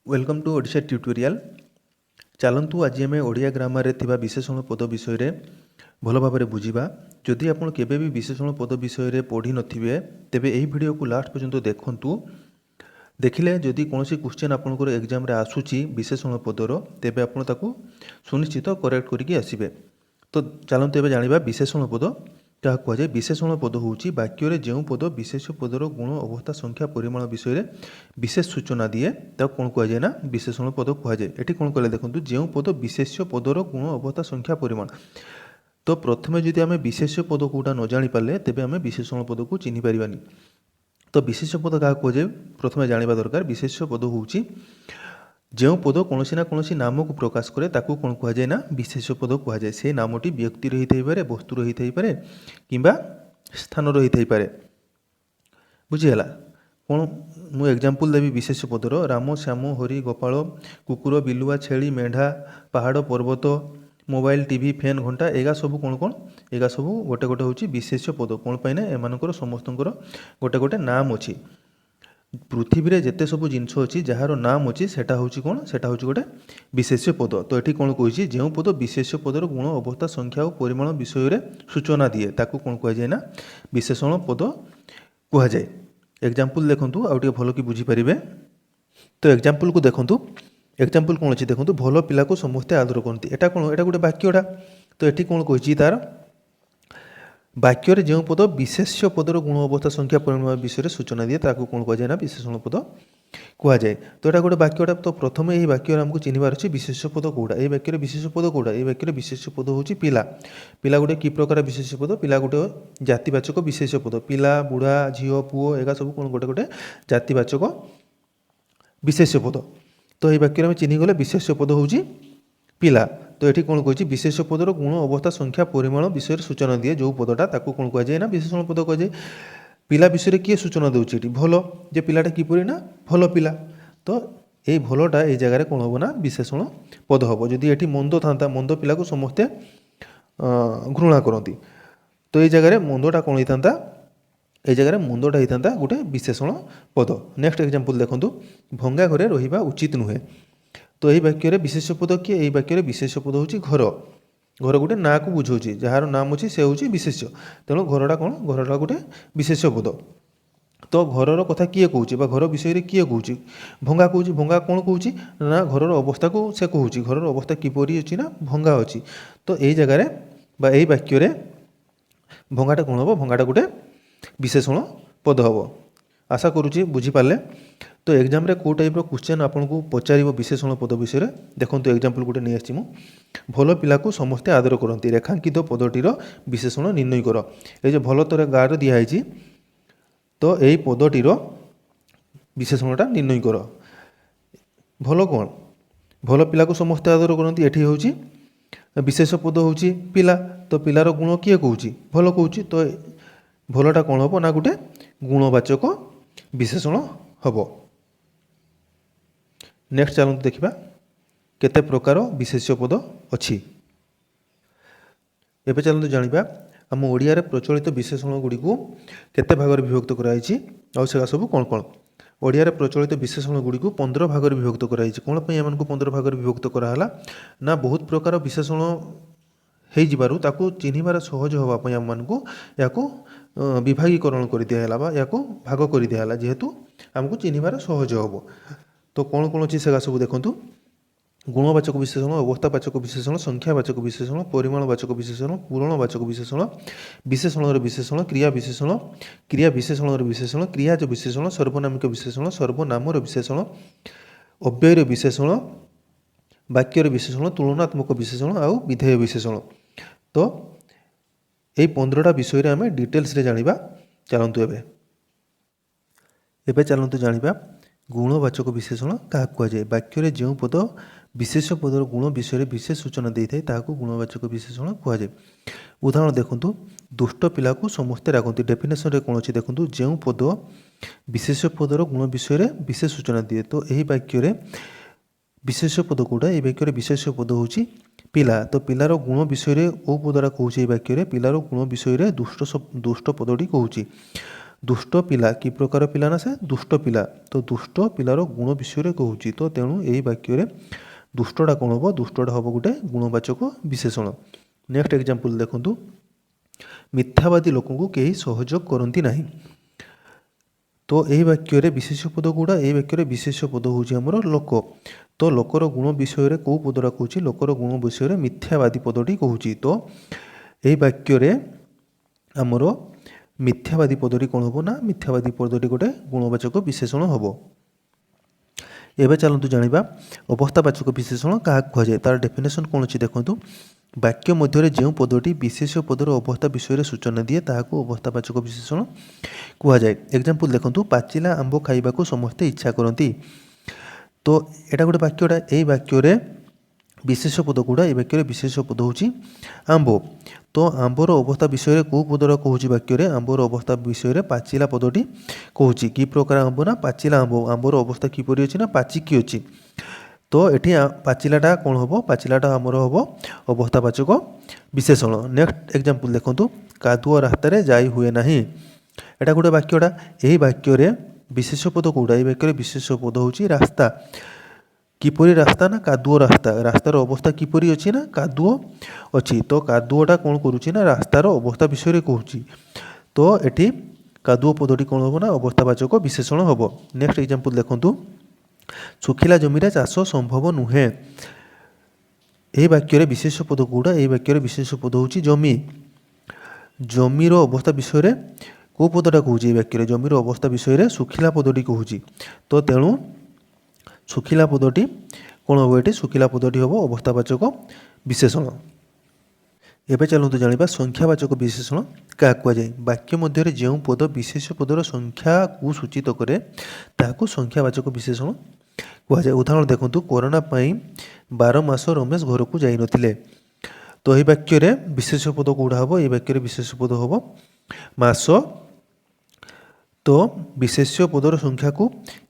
Welcome to Odisha tutorial. चलतु आज आम ओडिया ग्रामर थिबा विशेषण पद विषय रे भल भाव में बुझा। जदि आप केवे भी विशेषण पद विषय पढ़ी नथिबे तेबे एही वीडियो को लास्ट पर्यंत देखंतु। देखिले जदि कौन क्वेश्चन आपंकर एग्जाम रे आसूची विशेषण पदर तेबे आपण ताकू सुनिश्चित करेक्ट करके आसीबे। तो चलतु एबे जानिबा विशेषण पद क्या कहुए। विशेषण पद होउची वाक्य रे जेउ पद विशेष पदर गुण अवस्था संख्या परिमाण विषय रे विशेष सूचना दिए ताको कौन कहुए ना विशेषण पद कहुए। एठी कौन कहले देखंतु जेउ पद विशेष पदर गुण अवस्था संख्या परिमाण। तो प्रथमे जदि आमे विशेष पद कोटा न जानि पारले तेबे आमे विशेषण पद को चिन्हि पारिबानी। तो विशेष पद क्या कहुए प्रथमे जानिबा दरकार। विशेष पद होउची जो पद कौन ना कौन नाम को प्रकाश करे ताकू कौन कहुए ना विशेष पद कहुए। से नामटी व्यक्ति रही थाई पारे, वस्तु रही थाई पारे किंबा स्थान रही थाई पारे। बुझीगला कौन मु एग्जांपल देवी विशेष पदर राम श्याम हरि गोपाल कुकुर बिलुआ छेली मेढ़ा पहाड़ पर्वत मोबाइल टीवी फैन घंटा एगा सब कौन कौन एगा सब गोटे गोटे होची विशेष पद। कौन पाइना एमानकर समस्तंकर गोटे गोटे नाम अच्छी। पृथ्वी रे जेते सब जिनस अच्छी जार नाम अच्छी सेटा होची कौन सेटा होची गोटे विशेष पद। तो ये कौन कही जो पद विशेष पदर गुण अवस्था संख्या और परिमाण विषय रे सूचना दिए ताकू कौन कहुए ना विशेषण पद कहुए। एग्जांपल देखंतु आउ टिके भल कि बुझी पारिबे। तो एग्जांपल को देखंतु। एग्जांपल कौन अच्छी देखंतु भल पिला को समस्ते आदर करती। एटा कौन एटा गोटे वाक्यटा। तो ये कौन कही तार वाक्य जो पद विशेष पदर गुण अवस्था संख्या परिमाण विषय सूचना दिए ताकू कौन कहुए ना विशेषण पद कहुए। तो यहाँ गोटे वाक्यटा। तो प्रथम यही वाक्य आमको चिन्हबार अच्छे विशेष पद कौटा। ये वाक्य विशेष पद कौटा। ये वाक्य विशेष पद हूँ पिला। पिला गोटे कि प्रकार विशेष पद। पिला गोटे जातिवाचक विशेष पद। पिला बुढ़ा झील पुओ एगा सब कौन गोटे गोटे जातिवाचक विशेष पद। तो ये वाक्य चिन्हीगले विशेष पद हूँ पिला। तो ये कौन कही विशेष पदर गुण अवस्था संख्या परिमाण विषय सूचना दिए जो पदटा ताकू कौन कहुए ना विशेषण पद कहुए। पिला विषय किए सूचना दूसरी ये भल जे पिलाटा किपरि ना भल पिला। तो ये भलटा ये जगह कौन हम ना विशेषण पद हम। जदि ये मंद था मंद पिला को समस्ते घृणा करती। तो ये जगह मंदटा कौन होता ये जगह मंदटा होता गोटे विशेषण पद। नेक्स्ट एग्जांपल देखंतु भंगा घरे रहिबा उचित नुहे। तो यही वाक्य विशेष पद किए यही वाक्य विशेष पद हूँ घर। घर गोटे ना को बुझाऊँ जार नाम अच्छी से हूँ विशेष। तेणु घरटा कौन घरटा गोटे विशेष पद। तो घरर कथा किए कहे घर विषय किए कहे भंगा कहे। भंगा कौन कहे ना घरर अवस्था को से कहे घरर अवस्था किपरि अच्छी ना भंगा अच्छी। तो यही जगार यही वाक्य भंगाटा कौन हम भंगाटा गोटे विशेषण पद हम। आशा करुँची बुझीपारे। तो एग्जाम रे को टाइप क्वेश्चन आपको पचार विशेषण पद विषय देखो। एग्जांपल गोटे नहीं आसी भल पिला को समस्ते आदर करती रेखांकित पदटीर विशेषण निर्णय कर। ये भल तर गार दिखाई। तो यही पदटीर विशेषणटा निर्णय कर। भल कौन भल पिला को समस्ते आदर करती ये हूँ विशेष पद हूँ पिला। तो पिलार गुण किए कहे भल कहे। तो भलटा कौन हम ना गोटे गुणवाचक विशेषण हम। नेक्स्ट चलते देखा केते प्रकार विशेष पद अच्छी। एबे चलते जानिबा आम ओडिया प्रचलित विशेषण गुड़ी को केते भाग विभक्त कराई और से सब कौन कौन। ओडिया प्रचलित विशेषण गुड़ी को 15 भाग विभक्त कराई। कौन पर एम 15 भाग विभक्त कराला ना बहुत प्रकार विशेषण हो ताकू चिन्हबार सहज होगापी आम मानक या विभागीकरण कर दिहला या भाग कर दिहला जेहेतु आमको चिन्हबार सहज हम। तो कौन कौन अच्छी से सब देखूँ गुणवाचक विशेषण अवस्थावाचक विशेषण संख्यावाचक विशेषण परिमाणवाचक विशेषण पूरणवाचक विशेषण विशेषण विशेषण क्रिया विशेषण क्रिया विशेषण विशेषण क्रियाज विशेषण सर्वनामिक विशेषण सर्वनामर विशेषण अव्ययर विशेषण वाक्यर विशेषण तुलनात्मक विशेषण आउ विधेय विशेषण। तो यही 15टा विषय आम डिटेल्स जानिबा। चलतु एबे चलतु जानिबा गुणवाचक विशेषण क्या कहुए। वाक्य जो पद विशेष पदर गुण विषय विशेष सूचना दे था गुणवाचक विशेषण कहुए। उदाहरण देखूँ दुष्ट पिला को समस्ते रागती। डेफिनेशन रे कौन अच्छी देखूँ जो पद विशेष पदर गुण विषय विशेष सूचना दिए। तो यही वाक्य विशेष पद कौटा ये वाक्य विशेष पद हूँ पिला। तो पिलार गुण विषय ओ पदरा कहे वाक्य पिलार गुण विषय दुष्ट पदटी कहूँ। ଦୁଷ୍ଟ ପିଲା କି ପ୍ରକାର ପିଲା ନା ସେ ଦୁଷ୍ଟ ପିଲା। ତ ଦୁଷ୍ଟ ପିଲାର ଗୁଣ ବିଷୟରେ କହୁଛି। ତ ତେଣୁ ଏହି ବାକ୍ୟରେ ଦୁଷ୍ଟଟା କ'ଣ ହେବ? ଦୁଷ୍ଟଟା ହେବ ଗୋଟେ ଗୁଣବାଚକ ବିଶେଷଣ। ନେକ୍ସଟ ଏକ୍ଜାମ୍ପଲ୍ ଦେଖନ୍ତୁ, ମିଥ୍ୟାବାଦୀ ଲୋକଙ୍କୁ କେହି ସହଯୋଗ କରନ୍ତି ନାହିଁ। ତ ଏହି ବାକ୍ୟରେ ବିଶେଷ୍ୟ ପଦ ଗୁଡ଼ା, ଏହି ବାକ୍ୟରେ ବିଶେଷ୍ୟ ପଦ ହେଉଛି ଆମର ଲୋକ। ତ ଲୋକର ଗୁଣ ବିଷୟରେ କେଉଁ ପଦଟା କହୁଛି? ଲୋକର ଗୁଣ ବିଷୟରେ ମିଥ୍ୟାବାଦୀ ପଦଟି କହୁଛି। ତ ଏହି ବାକ୍ୟରେ ଆମର ମିଥ୍ୟାବାଦୀ ପଦଟି କ'ଣ ହେବ ନା ମିଥ୍ୟାବାଦୀ ପଦଟି ଗୋଟେ ଗୁଣବାଚକ ବିଶେଷଣ ହେବ। ଏବେ ଚାଲନ୍ତୁ ଜାଣିବା ଅବସ୍ଥାବାଚକ ବିଶେଷଣ କାହାକୁ କୁହାଯାଏ। ତାର ଡେଫିନେସନ୍ କ'ଣ ଅଛି ଦେଖନ୍ତୁ। ବାକ୍ୟ ମଧ୍ୟରେ ଯେଉଁ ପଦଟି ବିଶେଷ୍ୟ ପଦର ଅବସ୍ଥା ବିଷୟରେ ସୂଚନା ଦିଏ ତାହାକୁ ଅବସ୍ଥାବାଚକ ବିଶେଷଣ କୁହାଯାଏ। ଏକ୍ଜାମ୍ପଲ୍ ଦେଖନ୍ତୁ, ପାଚିଲା ଆମ୍ବ ଖାଇବାକୁ ସମସ୍ତେ ଇଚ୍ଛା କରନ୍ତି। ତ ଏଇଟା ଗୋଟେ ବାକ୍ୟଟା, ଏଇ ବାକ୍ୟରେ ବିଶେଷ ପଦ ଗୁଡ଼ା, ଏ ବାକ୍ୟରେ ବିଶେଷ ପଦ ହେଉଛି ଆମ୍ବ। ତ ଆମ୍ବର ଅବସ୍ଥା ବିଷୟରେ କେଉଁ ପଦଟା କହୁଛି ବାକ୍ୟରେ? ଆମ୍ବର ଅବସ୍ଥା ବିଷୟରେ ପାଚିଲା ପଦଟି କହୁଛି। କି ପ୍ରକାର ଆମ୍ବ ନା ପାଚିଲା ଆମ୍ବ। ଆମ୍ବର ଅବସ୍ଥା କିପରି ଅଛି ନା ପାଚିକି ଅଛି। ତ ଏଠି ପାଚିଲାଟା କ'ଣ ହେବ? ପାଚିଲାଟା ଆମର ହେବ ଅବସ୍ଥାବାଚକ ବିଶେଷଣ। ନେକ୍ସଟ ଏକ୍ଜାମ୍ପଲ୍ ଦେଖନ୍ତୁ, କାଦୁଅ ରାସ୍ତାରେ ଯାଇ ହୁଏ ନାହିଁ। ଏଇଟା ଗୋଟେ ବାକ୍ୟଟା, ଏହି ବାକ୍ୟରେ ବିଶେଷ ପଦ କେଉଁଟା? ଏହି ବାକ୍ୟରେ ବିଶେଷ ପଦ ହେଉଛି ରାସ୍ତା। କିପରି ରାସ୍ତା ନା କାଦୁଅ ରାସ୍ତା। ରାସ୍ତାର ଅବସ୍ଥା କିପରି ଅଛି ନା କାଦୁଅ ଅଛି। ତ କାଦୁଅଟା କ'ଣ କରୁଛି ନା ରାସ୍ତାର ଅବସ୍ଥା ବିଷୟରେ କହୁଛି। ତ ଏଠି କାଦୁଅ ପଦଟି କ'ଣ ହେବ ନା ଅବସ୍ଥାବାଚକ ବିଶେଷଣ ହେବ। ନେକ୍ସଟ ଏକ୍ଜାମ୍ପଲ୍ ଦେଖନ୍ତୁ, ଶୁଖିଲା ଜମିରେ ଚାଷ ସମ୍ଭବ ନୁହେଁ। ଏହି ବାକ୍ୟରେ ବିଶେଷ ପଦ କେଉଁଟା? ଏହି ବାକ୍ୟରେ ବିଶେଷ ପଦ ହେଉଛି ଜମି। ଜମିର ଅବସ୍ଥା ବିଷୟରେ କେଉଁ ପଦଟା କହୁଛି? ଏହି ବାକ୍ୟରେ ଜମିର ଅବସ୍ଥା ବିଷୟରେ ଶୁଖିଲା ପଦଟି କହୁଛି। ତ ତେଣୁ ଶୁଖିଲା ପଦଟି କ'ଣ ହେବ? ଏଠି ଶୁଖିଲା ପଦଟି ହେବ ଅବସ୍ଥାବାଚକ ବିଶେଷଣ। ଏବେ ଚାଲନ୍ତୁ ଜାଣିବା ସଂଖ୍ୟାବାଚକ ବିଶେଷଣ କାହାକୁ କୁହାଯାଏ। ବାକ୍ୟ ମଧ୍ୟରେ ଯେଉଁ ପଦ ବିଶେଷ ପଦର ସଂଖ୍ୟାକୁ ସୂଚିତ କରେ ତାହାକୁ ସଂଖ୍ୟାବାଚକ ବିଶେଷଣ କୁହାଯାଏ। ଉଦାହରଣ ଦେଖନ୍ତୁ, କରୋନା ପାଇଁ 12 ମାସ ରମେଶ ଘରକୁ ଯାଇନଥିଲେ। ତ ଏହି ବାକ୍ୟରେ ବିଶେଷ ପଦ କେଉଁଟା ହେବ? ଏହି ବାକ୍ୟରେ ବିଶେଷ ପଦ ହେବ ମାସ। ତ ବିଶେଷ୍ୟ ପଦର ସଂଖ୍ୟାକୁ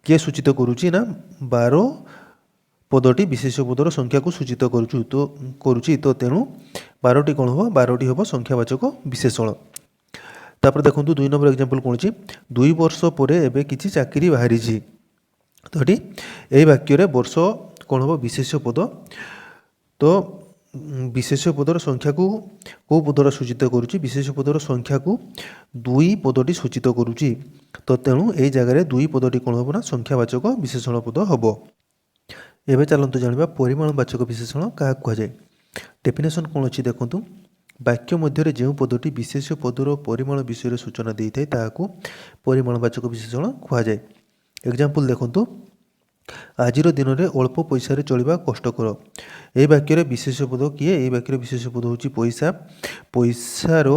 କିଏ ସୂଚିତ କରୁଛି ନା 12 ପଦଟି ବିଶେଷ ପଦର ସଂଖ୍ୟାକୁ ସୂଚିତ କରୁଛି। ତ ତେଣୁ 12ଟି କ'ଣ ହେବ? 12ଟି ହେବ ସଂଖ୍ୟାବାଚକ ବିଶେଷଣ। ତାପରେ ଦେଖନ୍ତୁ 2 ନମ୍ବର ଏକ୍ଜାମ୍ପଲ୍ କ'ଣ ଅଛି? 2 ବର୍ଷ ପରେ ଏବେ କିଛି ଚାକିରି ବାହାରିଛି। ତ ଏଠି ଏହି ବାକ୍ୟରେ ବର୍ଷ କ'ଣ ହେବ? ବିଶେଷ୍ୟ ପଦ। ତ ବିଶେଷ୍ୟ ପଦର ସଂଖ୍ୟାକୁ କେଉଁ ପଦଟା ସୂଚିତ କରୁଛି? ବିଶେଷ ପଦର ସଂଖ୍ୟାକୁ 2 ପଦଟି ସୂଚିତ କରୁଛି। ତ ତେଣୁ ଏହି ଜାଗାରେ 2 ପଦଟି କ'ଣ ହେବ ନା ସଂଖ୍ୟାବାଚକ ବିଶେଷଣ ପଦ ହେବ। ଏବେ ଚାଲନ୍ତୁ ଜାଣିବା ପରିମାଣବାଚକ ବିଶେଷଣ କାହାକୁ କୁହାଯାଏ। ଡେଫିନେସନ୍ କ'ଣ ଅଛି ଦେଖନ୍ତୁ। ବାକ୍ୟ ମଧ୍ୟରେ ଯେଉଁ ପଦଟି ବିଶେଷ ପଦର ପରିମାଣ ବିଷୟରେ ସୂଚନା ଦେଇଥାଏ ତାହାକୁ ପରିମାଣବାଚକ ବିଶେଷଣ କୁହାଯାଏ। ଏକ୍ଜାମ୍ପଲ୍ ଦେଖନ୍ତୁ, ଆଜିର ଦିନରେ ଅଳ୍ପ ପଇସାରେ ଚଳିବା କଷ୍ଟକର। ଏହି ବାକ୍ୟରେ ବିଶେଷ ପଦ କିଏ? ଏହି ବାକ୍ୟରେ ବିଶେଷ ପଦ ହେଉଛି ପଇସା। ପଇସାର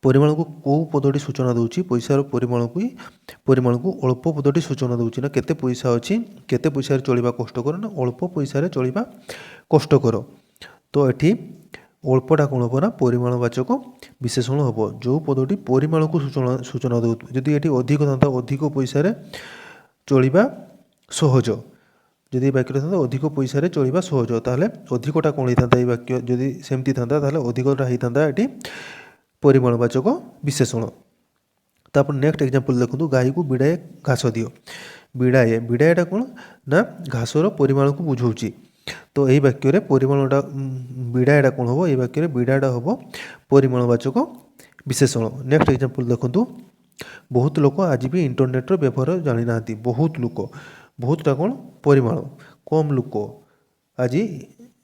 ପରିମାଣକୁ କେଉଁ ପଦଟି ସୂଚନା ଦେଉଛି? ପଇସାର ପରିମାଣକୁ ଅଳ୍ପ ପଦଟି ସୂଚନା ଦେଉଛି। ନା କେତେ ପଇସା ଅଛି, କେତେ ପଇସାରେ ଚଳିବା କଷ୍ଟକର ନା ଅଳ୍ପ ପଇସାରେ ଚଳିବା କଷ୍ଟକର। ତ ଏଠି ଅଳ୍ପଟା କ'ଣ ହେବ ନା ପରିମାଣବାଚକ ବିଶେଷଣ ହେବ। ଯେଉଁ ପଦଟି ପରିମାଣକୁ ସୂଚନା ଦେଉଥିବ। ଯଦି ଏଠି ଅଧିକ ଥାନ୍ତା ଅଧିକ ପଇସାରେ ଚଳିବା ସହଜ। ଯଦି ଏ ବାକ୍ୟରେ ଥାନ୍ତା ଅଧିକ ପଇସାରେ ଚଳିବା ସହଜ, ତାହେଲେ ଅଧିକଟା କ'ଣ ହେଇଥାନ୍ତା? ଏଇ ବାକ୍ୟ ଯଦି ସେମିତି ଥାନ୍ତା ତାହେଲେ ଅଧିକଟା ହେଇଥାନ୍ତା ଏଠି ପରିମାଣବାଚକ ବିଶେଷଣ। ତାପରେ ନେକ୍ସଟ ଏକ୍ଜାମ୍ପଲ୍ ଦେଖନ୍ତୁ, ଗାଈକୁ ବିଡ଼ାଏ ଘାସ ଦିଅ। ବିଡ଼ାଏଟା କ'ଣ ନା ଘାସର ପରିମାଣକୁ ବୁଝାଉଛି। ତ ଏହି ବାକ୍ୟରେ ପରିମାଣଟା ବିଡ଼ାଏଟା କ'ଣ ହେବ? ଏହି ବାକ୍ୟରେ ବିଡ଼ାଏଟା ହେବ ପରିମାଣବାଚକ ବିଶେଷଣ। ନେକ୍ସଟ ଏକ୍ଜାମ୍ପଲ୍ ଦେଖନ୍ତୁ, ବହୁତ ଲୋକ ଆଜି ବି ଇଣ୍ଟରନେଟ୍ର ବ୍ୟବହାର ଜାଣିନାହାନ୍ତି। ବହୁତଟା କ'ଣ ପରିମାଣ, କମ୍ ଲୋକ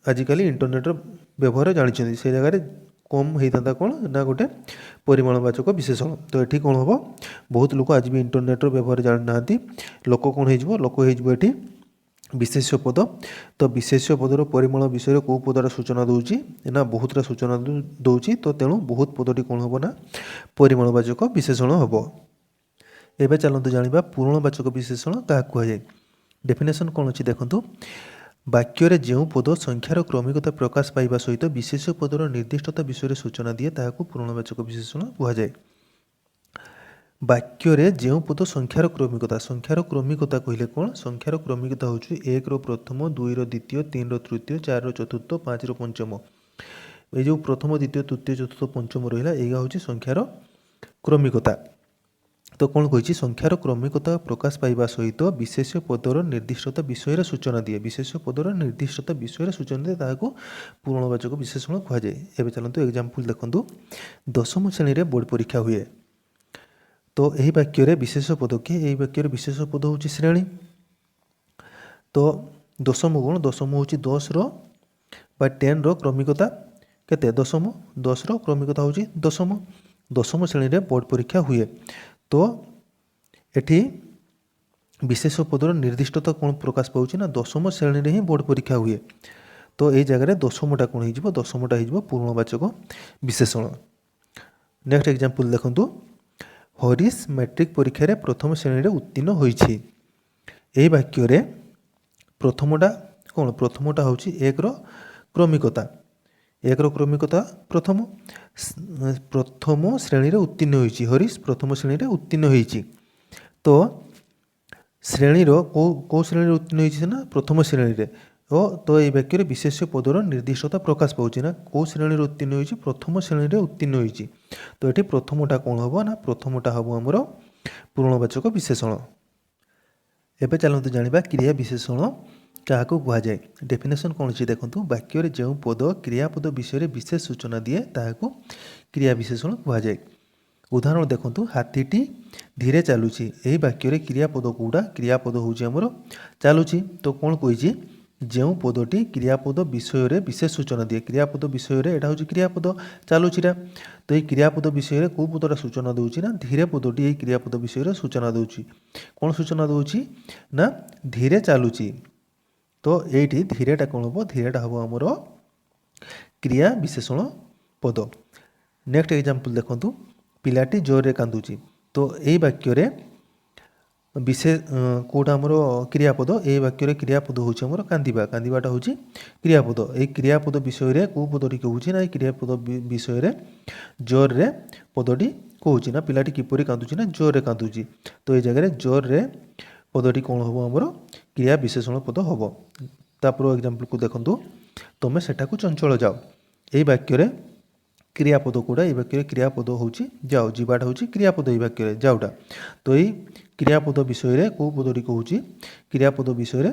ଆଜିକାଲି ଇଣ୍ଟରନେଟ୍ର ବ୍ୟବହାର ଜାଣିଛନ୍ତି। ସେ ଜାଗାରେ କମ୍ ହେଇଥାନ୍ତା କ'ଣ ନା ଗୋଟେ ପରିମାଣବାଚକ ବିଶେଷଣ। ତ ଏଠି କ'ଣ ହେବ? ବହୁତ ଲୋକ ଆଜି ବି ଇଣ୍ଟରନେଟ୍ର ବ୍ୟବହାର ଜାଣିନାହାନ୍ତି। ଲୋକ କ'ଣ ହେଇଯିବ? ଲୋକ ହେଇଯିବ ଏଠି ବିଶେଷ୍ୟ ପଦ। ତ ବିଶେଷ୍ୟ ପଦର ପରିମାଣ ବିଷୟରେ କେଉଁ ପଦଟା ସୂଚନା ଦେଉଛି ନା ବହୁତଟା ସୂଚନା ଦେଉଛି। ତ ତେଣୁ ବହୁତ ପଦଟି କ'ଣ ହେବ ନା ପରିମାଣବାଚକ ବିଶେଷଣ ହେବ। ଏବେ ଚାଲନ୍ତୁ ଜାଣିବା ପୂରଣବାଚକ ବିଶେଷଣ କାହାକୁ କୁହାଯାଏ। ଡେଫିନେସନ୍ କ'ଣ ଅଛି ଦେଖନ୍ତୁ। ବାକ୍ୟରେ ଯେଉଁ ପଦ ସଂଖ୍ୟାର କ୍ରମିକତା ପ୍ରକାଶ ପାଇବା ସହିତ ବିଶେଷ ପଦର ନିର୍ଦ୍ଦିଷ୍ଟତା ବିଷୟରେ ସୂଚନା ଦିଏ ତାହାକୁ ପୂରଣବାଚକ ବିଶେଷଣ କୁହାଯାଏ। ବାକ୍ୟରେ ଯେଉଁ ପଦ ସଂଖ୍ୟାର କ୍ରମିକତା କହିଲେ କ'ଣ? ସଂଖ୍ୟାର କ୍ରମିକତା ହେଉଛି 1ର ପ୍ରଥମ, 2ର ଦ୍ୱିତୀୟ, 3ର ତୃତୀୟ, 4ର ଚତୁର୍ଥ, 5ର ପଞ୍ଚମ। এই ଯେଉଁ ପ୍ରଥମ, ଦ୍ୱିତୀୟ, ତୃତୀୟ, ଚତୁର୍ଥ, ପଞ୍ଚମ ରହିଲା, ଏଇଟା ହେଉଛି ସଂଖ୍ୟାର क्रमिकता। तो कौन कही संख्यार क्रमिकता प्रकाश पाइबा सहित विशेष पदर निर्दिष्टता विषय सूचना दिए। विशेष पदर निर्दिष्टता विषय सूचना दिए ताकू पूर्णवाचक विशेषण कहुए। एवं चलते एग्जाम्पल देखूँ। दशम श्रेणी में बोर्ड परीक्षा हुए। तो यही वाक्य विशेष पद किए। यही वाक्य विशेष पद हूँ श्रेणी। तो दशम गुण दशम हूँ 10 बा 10 क्रमिकता केते दशम 10 क्रमिकता हूँ दशम। दशम श्रेणी में बोर्ड परीक्षा हुए। तो एठी विशेष पदर निर्दिष्टता कौन प्रकाश पाऊँ ना दशम श्रेणी में ही बोर्ड परीक्षा हुए। तो ये जगह दशमटा कौन हो दशमटा हो पूर्णवाचक विशेषण। नेक्स्ट एग्जांपल देखंतु। हरीश मैट्रिक परीक्षा रे प्रथम श्रेणी में उत्तीर्ण होईछि। एही वाक्य रे प्रथमटा कौन प्रथमटा हूँ 1 क्रमिकता। 1 क्रमिकता प्रथम प्रथम श्रेणी में उत्तीर्ण होईछि। हरीश प्रथम श्रेणी में उत्तीर्ण होईछि। तो श्रेणी को श्रेणी उत्तीर्ण होईछि ना प्रथम श्रेणी रे। तो ये वाक्य विशेष पदर निर्दिष्टता प्रकाश पाऊँ ना कौ श्रेणी उत्तीर्ण होईछि प्रथम श्रेणी में उत्तीर्ण होईछि। तो ये प्रथमटा कौन हम ना प्रथमटा हम आमर पूर्णवाचक विशेषण। एबे चलते जानिबा क्रिया विशेषण क्या कहुए। डेफिनेशन कौन अच्छी देखो। वाक्य जो पद क्रियापद विषय विशेष सूचना दिए ताकू क्रिया विशेषण कहुए। उदाहरण देखो। हाथीटी धीरे चलुची। यही वाक्य क्रियापद कौटा क्रियापद हूँ आमर चलुची। तो कौन कही जो पदटी क्रियापद विषय विशेष सूचना दिए। क्रियापद विषय यहाँ हूँ क्रियापद चलुचीटा। तो ये क्रियापद विषय कौ पदटा सूचना दूसरी ना धीरे पदटी यही क्रियापद विषय सूचना दूसरी। कौन सूचना दूसरी ना धीरे चलुची। तो ये धीरेटा कौन हम धीरेटा हम आमर क्रिया विशेषण पद। नेक्स्ट एग्जांपल देखो। पिलाटी जोर रे कांदुची। तो यही वाक्य विशेष कौटा आमर क्रियापद। ये वाक्य क्रियापद हूँ आमर कांदिबा। कांदिबाटा हूँ क्रियापद। ये क्रियापद विषय कौ पदटी कहूँ ना क्रियापद विषय जोर रे पदटी कहूँ ना पिलाटी किपरि कांदुची ना जोर रे कांदुची। तो ये जगह जोर रे पदटी कौन हम आमर क्रिया विशेषण पद हम। तापर एग्जांपल को देखो। तुम सेठाकू चंचल जाओ। यही वाक्य क्रियापद कौटा ये वाक्य क्रियापद हूँ जाओ। जीवाटा हूँ क्रियापद ये वाक्य जाओटा। तो यही क्रियापद विषय कौ पदटी कहूँ क्रियापद विषय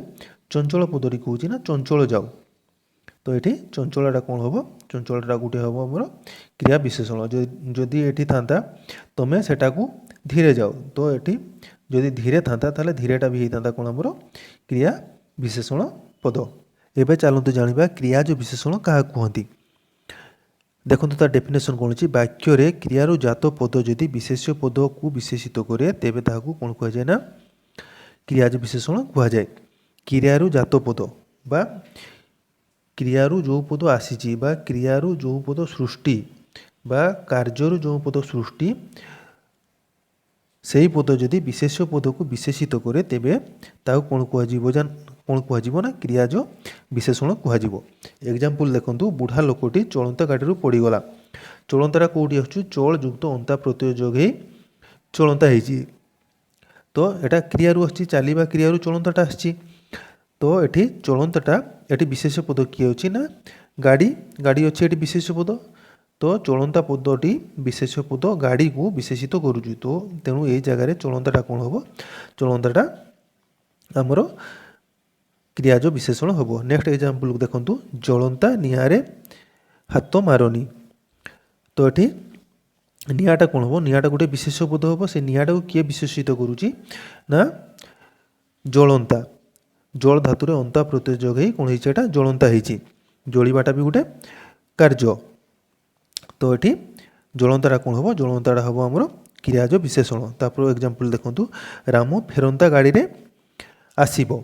चंचल पदटी कहूँ ना चंचल जाओ। तो ये चंचलटा कौन हम चंचलटा गोटे हम आमर क्रिया विशेषण। जदि ये था तुम सेटाकू धीरे जाओ। तो ये जदि धीरे था ताले धीरेटा भी होता कौन आमर क्रिया विशेषण पद। एबे चलते जानिबा क्रियाज विशेषण क्या कहती। देखो तार डेफिनेशन कौन अच्छी। वाक्य क्रियार जात पद जदि विशेष पद को विशेषित करे तेबे ताहाकू कौन कहुए ना क्रियाज विशेषण कहुए। क्रियार जात पद बा क्रियार जो पद आसी बा क्रियार जो पद सृष्टि बा कार्यर जो पद सृष्टि से ही पद जदि विशेष पद को विशेषित करे तेबे ताऊ कौन कौन कह ना क्रियाज विशेषण कह। एग्जांपल देखो। बुढ़ा लोकटी चलंता गाड़ी पड़गला। चलंता कौटी आसुँ चल युक्त अंता प्रत्यय जोग ही चलंता हो। तो यहाँ क्रियारू आसी चलवा क्रियारू चलंताटा आसी। तो ये चलंताटा ये विशेष पद किए अच्छी ना गाड़ी गाड़ी अच्छी ये विशेष पद। तो चलंता पदटी विशेष पद गाड़ी को विशेषित करुचु। तो तेणु ये जगह चलंताटा कौन हम चलंताटा आमर क्रियाज विशेषण हम। नेक्स्ट एग्जांपल देखो। जलंता निआरे हाथ मारनी। तो ये निआटा कौन हम निआटा गोटे विशेष पद हम। से निआटा को किए विशेषित करुच्ची ना जलंता। जल धातुरे अंता प्रत्यय जोग ही कौन होता जलंता होती। जलिबाटा भी गोटे कार्य। तो ये जलंताटा कौन हम जलंताटा हम आमर क्रियाज विशेषण। तापर एग्जांपल देखो। राम फेरंता गाड़ी रे आसीबो।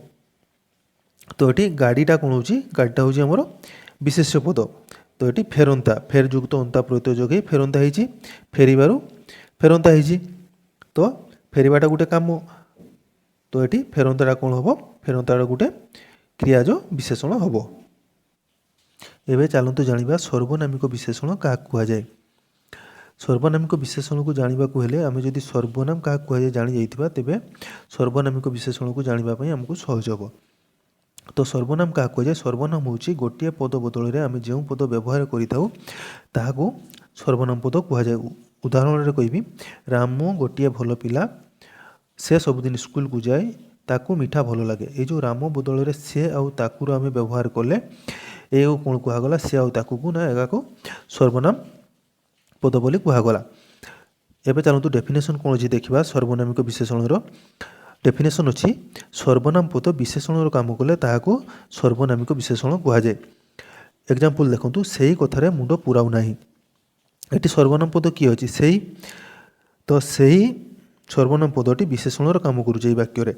तो ये गाड़ीटा कौन हो गाड़ीटा हूँ आमर विशेष पद। तो ये फेरंता फेर युक्त अंता प्रत्यय जोग फेरंता हो फेरबारू फेरंता हो। तो फेरबाटा गोटे काम। तो ये फेरंताटा कौन हम फेरंताटा गोटे क्रियाज विशेषण हम। एबे चलते जानिबा सर्वनामिक विशेषण क्या कहुए। सर्वनामिक विशेषण को जानवा हेले आम जदि सर्वनाम क्या कहुए जानी जाइथिबा तेबे सर्वनामिक विशेषण को जानापी आमको सहज हम। तो सर्वनाम क्या कहुए। सर्वनाम हूँ गोटे पद बदल में आम जो पद व्यवहार करूँ सर्वनाम पद कहुए। उदाहरण कहबी राम गोटे भल पिला से सबुदिन स्कूल को जाए ताकू मीठा भल लगे। ये जो राम बदल में से आउ ताकुर आम व्यवहार कले ये कौन कहगला से आउ ताकू को ना एगा को सर्वनाम पद बोली कहगला। एबे चलतु डेफिनेशन कौन अच्छी देखा सर्वनामिक विशेषण डेफिनेशन अच्छी सर्वनाम पद विशेषण काम कले ताकू सर्वनामिक विशेषण कहुए। एग्जाम्पल देखु से ही कथार मुंड पुराऊ ना ये सर्वनाम पद किए अच्छी से तो से सर्वनाम पदटी विशेषण काम करुचे वाक्य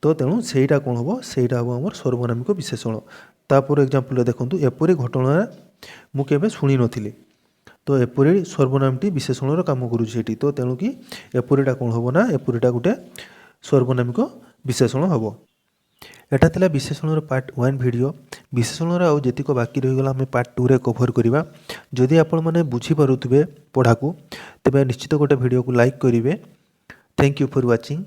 तो तेणु सेटा कौन हम सेटा हम आम सर्वनामिक विशेषण। तापर एग्जाम्पल देखु एपरी घटना मुझे शुणी नी तो एपरी सर्वनामटी विशेषण काम करुचे तो तेणु कि एपरीटा कौन हम ना एपरीटा गोटे सर्वनामिक विशेषण हम। एटा थिला विशेषण पार्ट 1 वीडियो। विशेषण आउ जेतिक बाकी रहीगला आम पार्ट 2 रे कभर करवा। जदि आपण मैंने बुझीपारुवे पढ़ा को तेज निश्चित गोटे वीडियो को लाइक करेंगे। Thank you for watching.